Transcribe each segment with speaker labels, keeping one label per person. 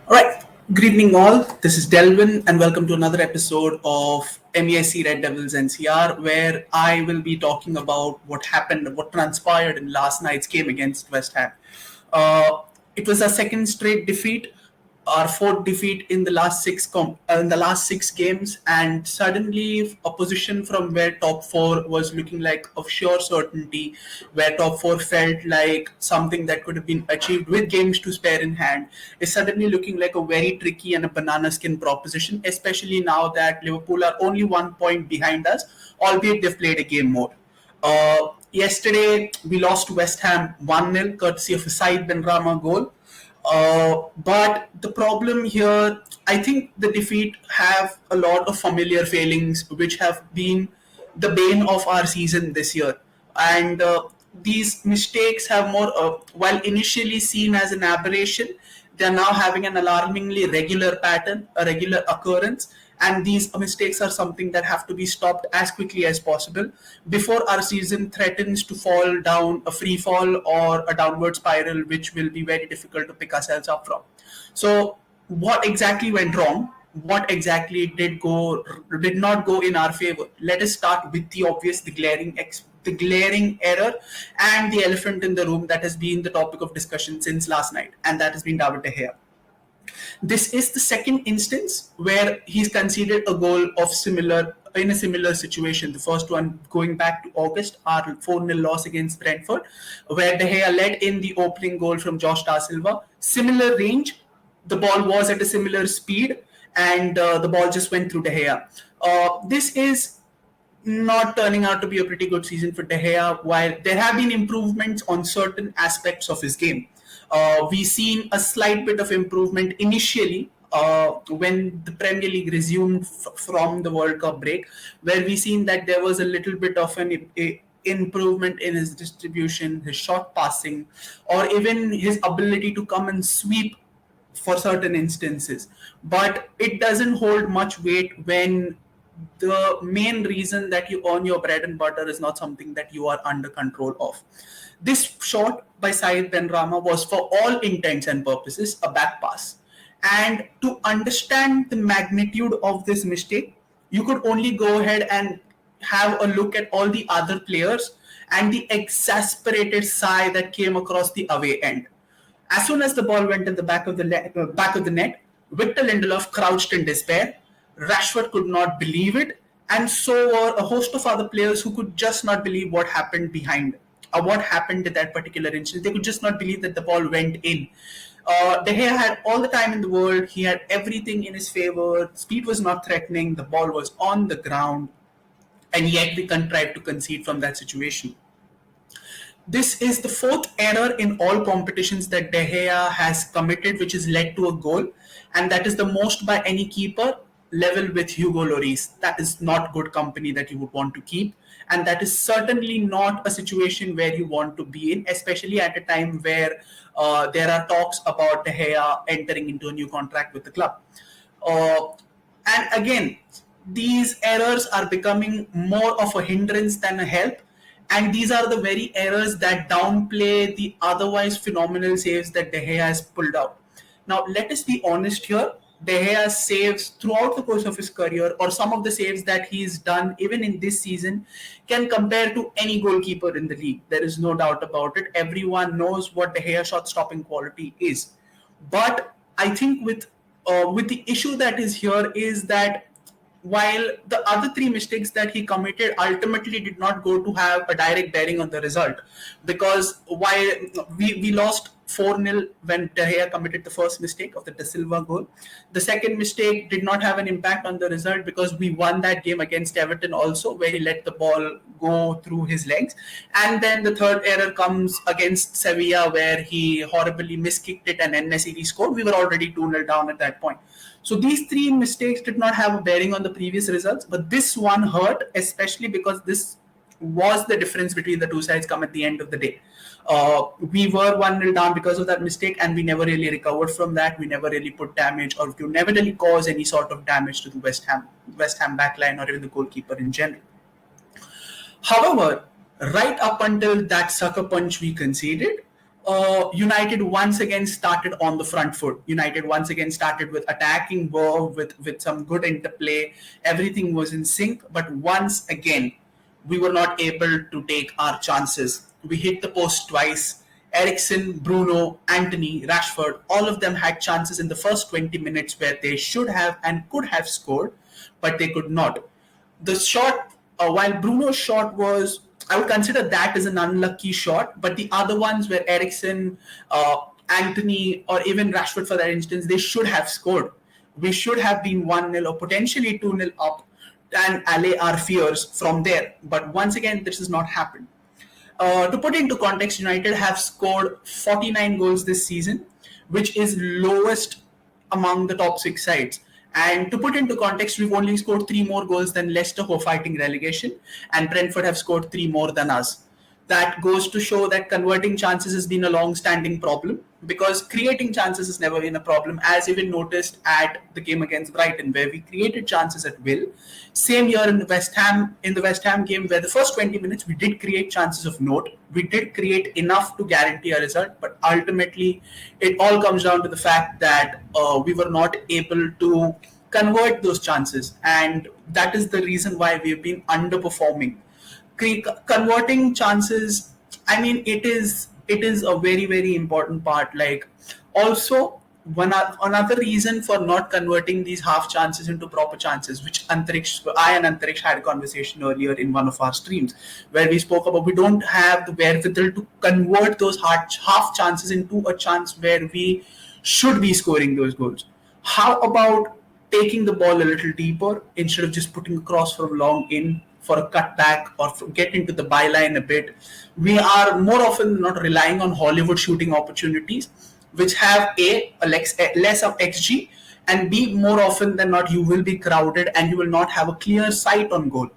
Speaker 1: All right. Good evening, all. This is Delvin, and welcome to another episode of MESC Red Devils NCR, where I will be talking about what happened, what transpired in last night's game against West Ham. Uh, it was a second straight defeat, our fourth defeat in the last six games, and suddenly a position from where top four was looking like of sure certainty, where top four felt like something that could have been achieved with games to spare in hand, is suddenly looking like a very tricky and a banana skin proposition, especially now that Liverpool are only 1 point behind us, albeit they've played a game more. Yesterday, we lost to West Ham 1-0, courtesy of a Said Benrahma goal. But the problem here, I think the defeat have a lot of familiar failings which have been the bane of our season this year. And these mistakes have while initially seen as an aberration, they are now having an alarmingly regular pattern, a regular occurrence, and these mistakes are something that have to be stopped as quickly as possible before our season threatens to fall down a free fall or a downward spiral, which will be very difficult to pick ourselves up from. So, what exactly went wrong? What exactly did not go in our favor? Let us start with the obvious, the glaring error, and the elephant in the room that has been the topic of discussion since last night, and that has been David De Gea. This is the second instance where he's conceded a goal of similar in a similar situation. The first one going back to August, our 4-0 loss against Brentford, where De Gea led in the opening goal from Josh Da Silva. Similar range, the ball was at a similar speed, and the ball just went through De Gea. This is not turning out to be a pretty good season for De Gea, while there have been improvements on certain aspects of his game. We've seen a slight bit of improvement initially when the Premier League resumed from the World Cup break, where we seen that there was a little bit of an improvement in his distribution, his short passing, or even his ability to come and sweep for certain instances. But it doesn't hold much weight when the main reason that you earn your bread and butter is not something that you are under control of. This shot by Said Benrahma was, for all intents and purposes, a back pass. And to understand the magnitude of this mistake, you could only go ahead and have a look at all the other players and the exasperated sigh that came across the away end. As soon as the ball went in the back of the net, Victor Lindelof crouched in despair. Rashford could not believe it, and so were a host of other players who could just not believe what happened behind, or what happened at that particular instance. They could just not believe that the ball went in. De Gea had all the time in the world. He had everything in his favor. Speed was not threatening. The ball was on the ground, and yet we contrived to concede from that situation. This is the fourth error in all competitions that De Gea has committed, which has led to a goal, and that is the most by any keeper, level with Hugo Lloris. That is not good company that you would want to keep, and that is certainly not a situation where you want to be in, especially at a time where there are talks about De Gea entering into a new contract with the club. Uh, and again, these errors are becoming more of a hindrance than a help. And these are the very errors that downplay the otherwise phenomenal saves that De Gea has pulled out. Now, let us be honest here. De Gea's saves throughout the course of his career, or some of the saves that he's done even in this season, can compare to any goalkeeper in the league. There is no doubt about it. Everyone knows what De Gea shot stopping quality is. But I think with the issue that is here is that while the other three mistakes that he committed ultimately did not go to have a direct bearing on the result, because while we lost 4-0 when De Gea committed the first mistake of the De Silva goal, the second mistake did not have an impact on the result because we won that game against Everton also, where he let the ball go through his legs. And then the third error comes against Sevilla, where he horribly miskicked it and NSED scored. We were already 2-0 down at that point. So these three mistakes did not have a bearing on the previous results, but this one hurt, especially because this was the difference between the two sides come at the end of the day. We were 1-0 down because of that mistake, and we never really recovered from that. We never really put damage, or we never really caused any sort of damage to the West Ham backline or even the goalkeeper in general. However, right up until that sucker punch we conceded, United once again started on the front foot. United once again started with attacking verve, with some good interplay. Everything was in sync, but once again, we were not able to take our chances. We hit the post twice. Eriksen, Bruno, Anthony, Rashford, all of them had chances in the first 20 minutes where they should have and could have scored, but they could not. The shot, while Bruno's shot was, I would consider that as an unlucky shot, but the other ones where Eriksen, Anthony, or even Rashford for that instance, they should have scored. We should have been 1-0 or potentially 2-0 up and allay our fears from there. But once again, this has not happened. To put into context, United have scored 49 goals this season, which is lowest among the top 6 sides. And to put into context, we've only scored 3 more goals than Leicester, who are fighting relegation, and Brentford have scored 3 more than us. That goes to show that converting chances has been a long-standing problem, because creating chances has never been a problem, as even noticed at the game against Brighton, where we created chances at will. Same here in the West Ham game, where the first 20 minutes we did create chances of note. We did create enough to guarantee a result, but ultimately it all comes down to the fact that we were not able to convert those chances, and that is the reason why we've been underperforming. Converting chances, I mean, it is a very, very important part. Like, also another reason for not converting these half chances into proper chances, which I and Antariksh had a conversation earlier in one of our streams, where we spoke about we don't have the wherewithal to convert those half chances into a chance where we should be scoring those goals. How about taking the ball a little deeper instead of just putting a cross from long in for a cutback or get into the byline a bit? We are more often not relying on Hollywood shooting opportunities, which have less of XG, and B, more often than not, you will be crowded and you will not have a clear sight on goal,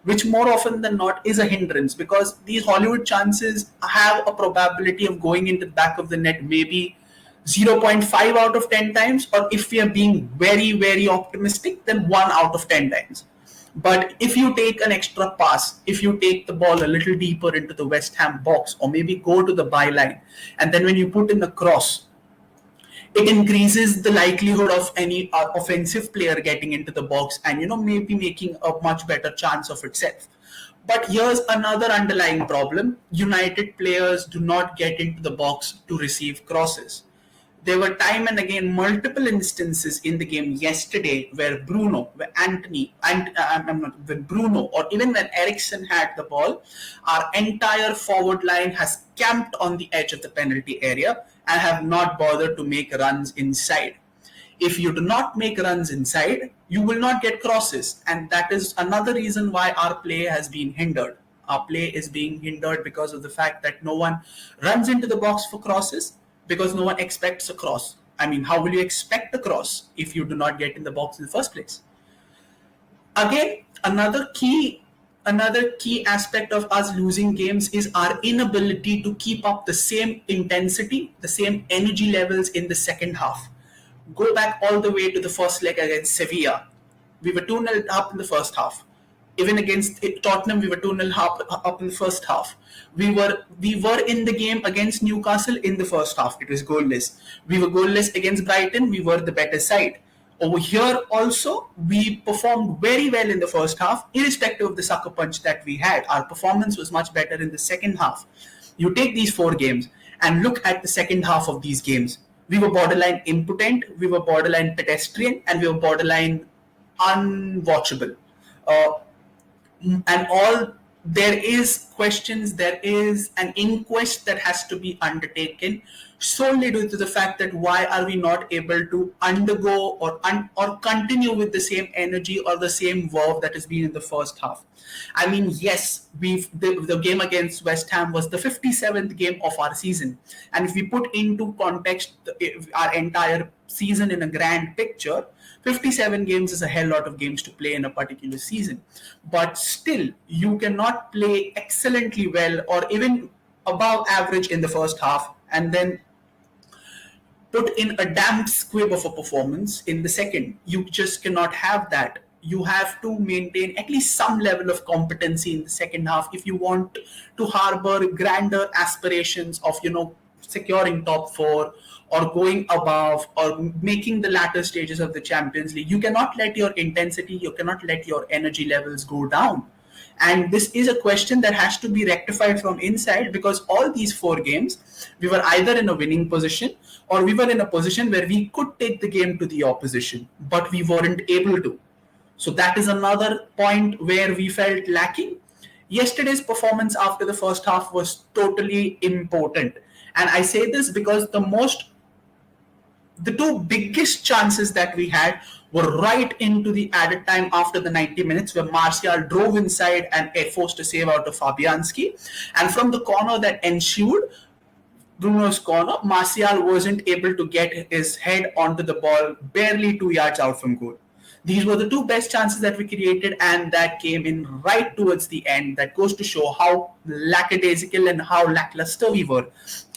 Speaker 1: which more often than not is a hindrance, because these Hollywood chances have a probability of going into the back of the net maybe 0.5 out of 10 times, or if we are being very, very optimistic, then 1 out of 10 times. But if you take an extra pass, if you take the ball a little deeper into the West Ham box, or maybe go to the byline, and then when you put in the cross, it increases the likelihood of any offensive player getting into the box and, maybe making a much better chance of itself. But here's another underlying problem. United players do not get into the box to receive crosses. There were time and again multiple instances in the game yesterday where Bruno, where Anthony, when Bruno, or even when Eriksen had the ball, our entire forward line has camped on the edge of the penalty area and have not bothered to make runs inside. If you do not make runs inside, you will not get crosses, and that is another reason why our play has been hindered. Our play is being hindered because of the fact that no one runs into the box for crosses, because no one expects a cross. I mean, how will you expect a cross if you do not get in the box in the first place? Again, another key aspect of us losing games is our inability to keep up the same intensity, the same energy levels in the second half. Go back all the way to the first leg against Sevilla. We were 2-0 up in the first half. Even against Tottenham, we were 2-0 up in the first half. We were in the game against Newcastle in the first half. It was goalless. We were goalless against Brighton. We were the better side. Over here also, we performed very well in the first half, irrespective of the sucker punch that we had. Our performance was much better in the second half. You take these 4 games and look at the second half of these games. We were borderline impotent, we were borderline pedestrian, and we were borderline unwatchable. And all there is questions, there is an inquest that has to be undertaken solely due to the fact that why are we not able to undergo or continue with the same energy or the same verve that has been in the first half. I mean, yes, the game against West Ham was the 57th game of our season, and if we put into context our entire season in a grand picture, 57 games is a hell lot of games to play in a particular season. But still, you cannot play excellently well or even above average in the first half and then put in a damp squib of a performance in the second. You just cannot have that. You have to maintain at least some level of competency in the second half if you want to harbor grander aspirations of, securing top four or going above or making the latter stages of the Champions League, you cannot let your intensity, you cannot let your energy levels go down. And this is a question that has to be rectified from inside, because all these four games, we were either in a winning position or we were in a position where we could take the game to the opposition, but we weren't able to. So that is another point where we felt lacking. Yesterday's performance after the first half was totally important. And I say this because the two biggest chances that we had were right into the added time after the 90 minutes, where Martial drove inside and forced a save out of Fabianski. And from the corner that ensued, Bruno's corner, Martial wasn't able to get his head onto the ball barely 2 yards out from goal. These were the two best chances that we created, and that came in right towards the end. That goes to show how lackadaisical and how lackluster we were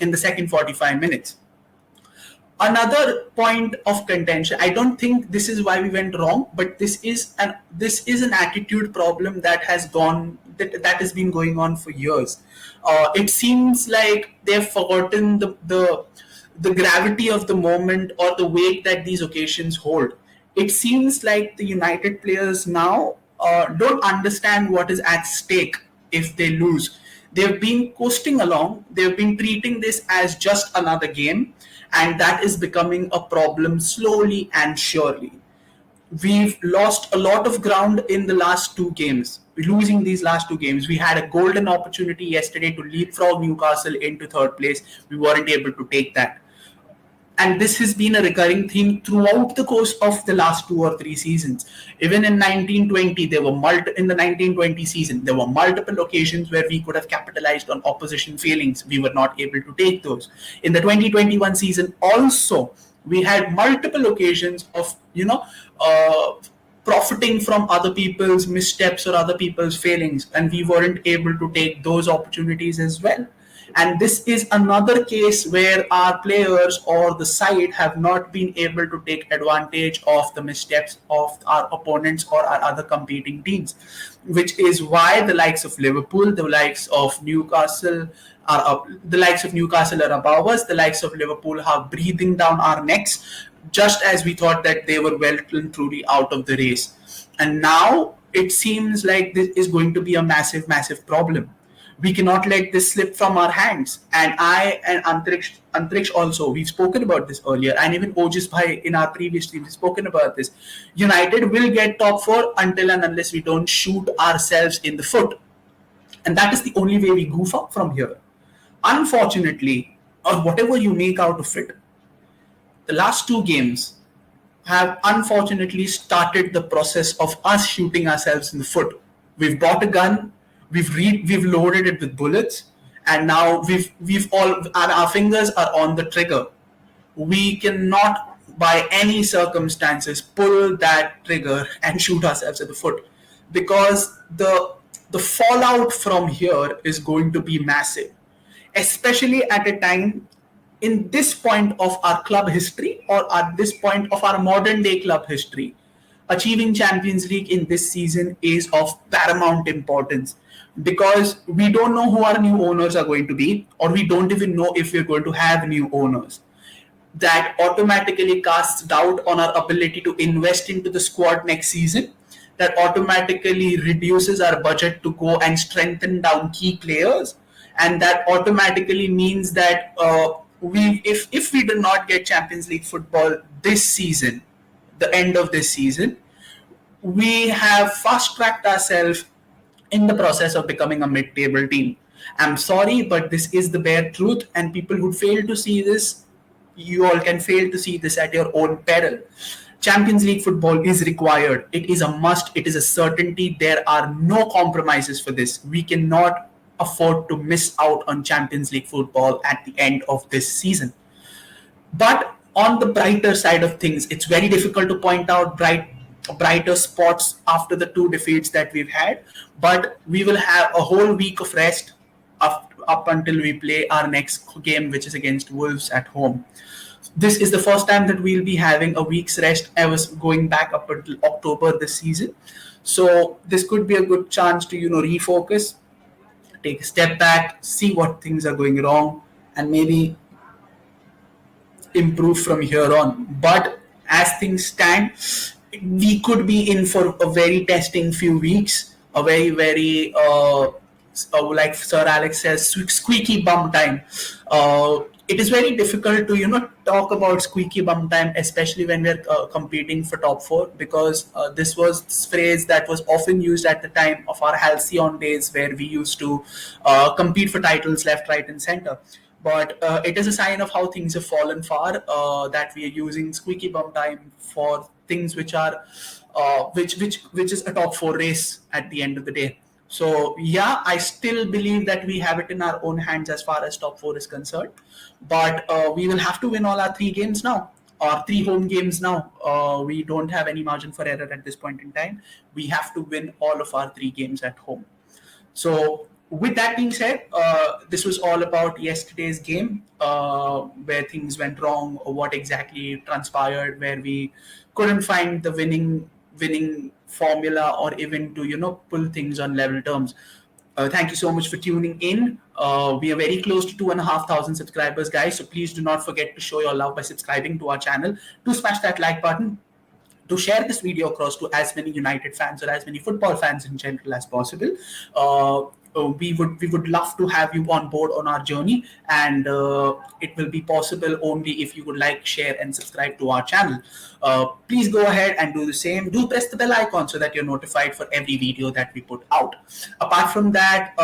Speaker 1: in the second 45 minutes. Another point of contention, I don't think this is why we went wrong, but this is an attitude problem that has been going on for years. It seems like they've forgotten the gravity of the moment or the weight that these occasions hold. It seems like the United players now don't understand what is at stake if they lose. They've been coasting along. They've been treating this as just another game, and that is becoming a problem slowly and surely. We've lost a lot of ground in the last two games. Losing these last two games, we had a golden opportunity yesterday to leapfrog Newcastle into third place. We weren't able to take that. And this has been a recurring theme throughout the course of the last 2 or 3 seasons. Even in 1920, in the 1920 season, there were multiple occasions where we could have capitalized on opposition failings. We were not able to take those. In the 2021 season, also, we had multiple occasions of profiting from other people's missteps or other people's failings, and we weren't able to take those opportunities as well. And this is another case where our players or the side have not been able to take advantage of the missteps of our opponents or our other competing teams, which is why the likes of Liverpool, the likes of Newcastle are up, the likes of Newcastle are above us, the likes of Liverpool are breathing down our necks, just as we thought that they were well and truly out of the race. And now it seems like this is going to be a massive, massive problem. We cannot let this slip from our hands. And I and Antriksh also, we've spoken about this earlier, and even Ojis Bhai in our previous team, we've spoken about this. United will get top four until and unless we don't shoot ourselves in the foot. And that is the only way we goof up from here. Unfortunately, or whatever you make out of it, the last two games have unfortunately started the process of us shooting ourselves in the foot. We've bought a gun, we've loaded it with bullets, and now our fingers are on the trigger. We cannot by any circumstances pull that trigger and shoot ourselves in the foot, because the fallout from here is going to be massive, especially at a time in this point of our club history, or at this point of our modern day club history. Achieving Champions League in this season is of paramount importance, because we don't know who our new owners are going to be, or we don't even know if we're going to have new owners. That automatically casts doubt on our ability to invest into the squad next season. That automatically reduces our budget to go and strengthen down key players, and that automatically means that if we do not get Champions League football this season, the end of this season, we have fast-tracked ourselves in the process of becoming a mid-table team. I'm sorry, but this is the bare truth, and people who fail to see this, you all can fail to see this at your own peril. Champions League football is required. It is a must. It is a certainty. There are no compromises for this. We cannot afford to miss out on Champions League football at the end of this season. But on the brighter side of things, it's very difficult to point out brighter spots after the two defeats that we've had. But we will have a whole week of rest up until we play our next game, which is against Wolves at home. This is the first time that we'll be having a week's rest. I was going back up until October this season. So this could be a good chance to, refocus, take a step back, see what things are going wrong, and maybe improve from here on. But as things stand, we could be in for a very testing few weeks, a very, very, like Sir Alex says, squeaky bum time. It is very difficult to talk about squeaky bum time, especially when we're competing for top four, because this was this phrase that was often used at the time of our halcyon days, where we used to compete for titles left, right, and center. But it is a sign of how things have fallen far, that we are using squeaky bum time for things which are which is a top four race at the end of the day. So yeah, I still believe that we have it in our own hands as far as top four is concerned. But we will have to win all our three games now, or three home games now. We don't have any margin for error at this point in time. We have to win all of our three games at home. So, with that being said, this was all about yesterday's game, where things went wrong, or what exactly transpired, where we couldn't find the winning formula, or even to pull things on level terms. Thank you so much for tuning in. We are very close to 2,500 subscribers, guys. So please do not forget to show your love by subscribing to our channel. To smash that like button, to share this video across to as many United fans or as many football fans in general as possible. We would love to have you on board on our journey, and it will be possible only if you would like, share, and subscribe to our channel. Please go ahead and do the same. Do press the bell icon so that you're notified for every video that we put out. Apart from that,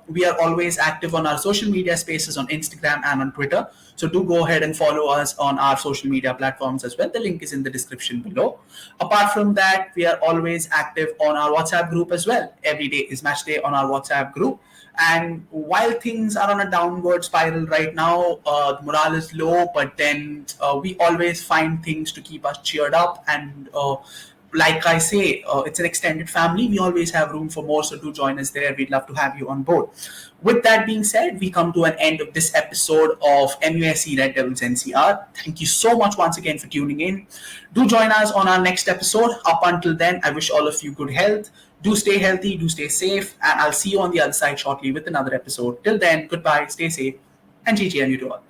Speaker 1: we are always active on our social media spaces on Instagram and on Twitter. So do go ahead and follow us on our social media platforms as well. The link is in the description below. Apart from that, we are always active on our WhatsApp group as well. Every day is match day on our WhatsApp group. And while things are on a downward spiral right now, morale is low, but then we always find things to keep us cheered up. And like I say, it's an extended family. We always have room for more, so do join us there. We'd love to have you on board. With that being said, we come to an end of this episode of MUSC Red Devils NCR. Thank you so much once again for tuning in. Do join us on our next episode. Up until then, I wish all of you good health. Do stay healthy, do stay safe, and I'll see you on the other side shortly with another episode. Till then, goodbye, stay safe, and GG and you to all.